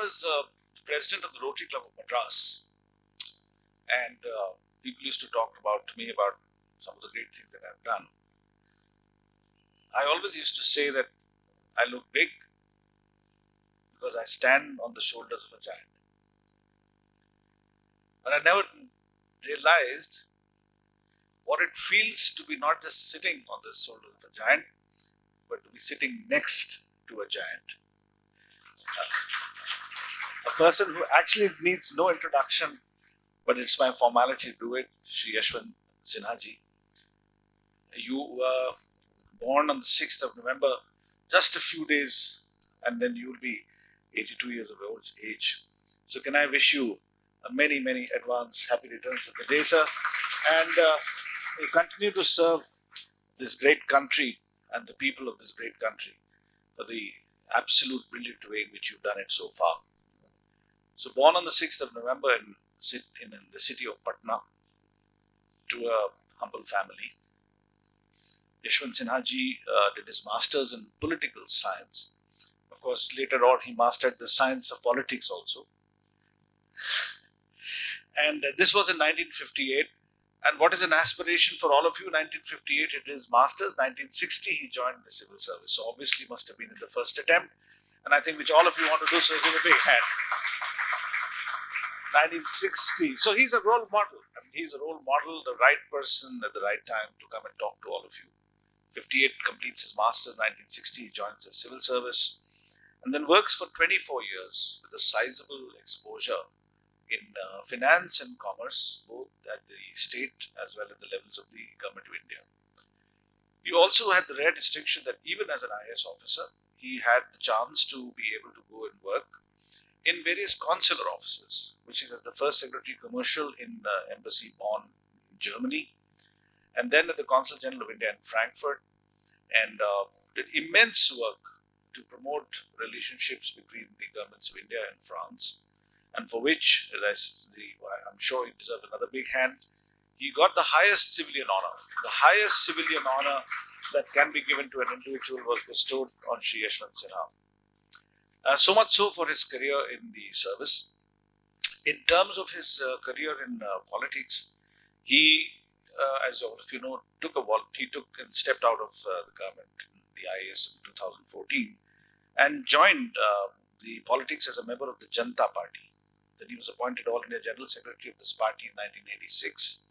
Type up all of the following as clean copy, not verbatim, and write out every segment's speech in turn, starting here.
was president of the Rotary Club of Madras, and people used to talk to me about some of the great things that I've done. I always used to say that I look big because I stand on the shoulders of a giant. But I never realized what it feels to be not just sitting on the shoulders of a giant, but to be sitting next to a giant. A person who actually needs no introduction, but it's my formality to do it, Shri Yashwant Sinha ji. You were born on the 6th of November, just a few days, and then you will be 82 years of age. So can I wish you many, many advance happy returns of the day, sir. And you continue to serve this great country and the people of this great country for the absolute brilliant way in which you've done it so far. So born on the 6th of November in the city of Patna to a humble family. Yashwant Sinha ji did his masters in political science. Of course, later on he mastered the science of politics also. And this was in 1958. And what is an aspiration for all of you? 1958 it is masters. 1960 he joined the civil service. So obviously must have been in the first attempt. And I think which all of you want to do, so give a big hand. 1960. So he's a role model. I mean, he's a role model, the right person at the right time to come and talk to all of you. 58 completes his master's. 1960 he joins the civil service and then works for 24 years with a sizable exposure in finance and commerce, both at the state as well as the levels of the government of India. He also had the rare distinction that even as an IAS officer, he had the chance to be able to go and work in various consular offices, which is as the first secretary commercial in Embassy Bonn, Germany, and then at the Consul General of India in Frankfurt, and did immense work to promote relationships between the governments of India and France, and for which, I'm sure he deserves another big hand. He got the highest civilian honor. The highest civilian honor that can be given to an individual was bestowed on Shri Yashwant Sinha. So much so for his career in the service. In terms of his career in politics, he, as all of you know, took and stepped out of the government, the IAS in 2014, and joined the politics as a member of the Janata Party. Then he was appointed All India General Secretary of this party in 1986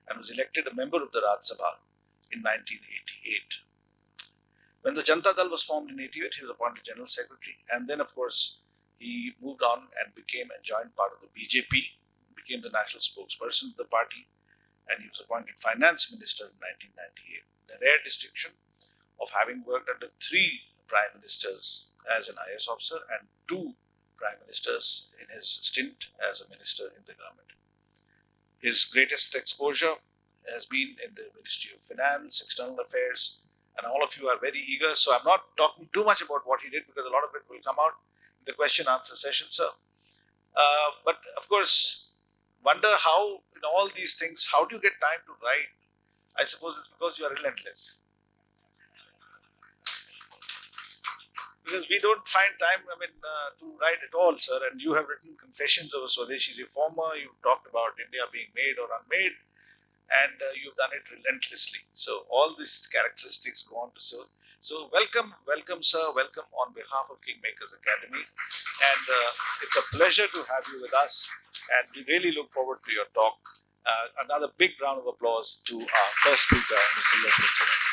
and was elected a member of the Rajya Sabha in 1988. When the Janata Dal was formed in 1988, he was appointed General Secretary, and then of course he moved on and became and joined part of the BJP, became the national spokesperson of the party, and he was appointed Finance Minister in 1998. The rare distinction of having worked under 3 Prime Ministers as an IAS officer and 2 Prime Ministers in his stint as a minister in the government. His greatest exposure has been in the Ministry of Finance, External Affairs, and all of you are very eager. So I'm not talking too much about what he did because a lot of it will come out in the question-answer session, sir. But of course, wonder how in all these things, how do you get time to write? I suppose it's because you are relentless. Because we don't find time, to write at all, sir. And you have written Confessions of a Swadeshi Reformer. You've talked about India being made or unmade, and you've done it relentlessly. So all these characteristics go on to serve. So welcome, sir. Welcome on behalf of KingMakers Academy. And it's a pleasure to have you with us. And we really look forward to your talk. Another big round of applause to our first speaker, Mr. Yeshwant Sinha.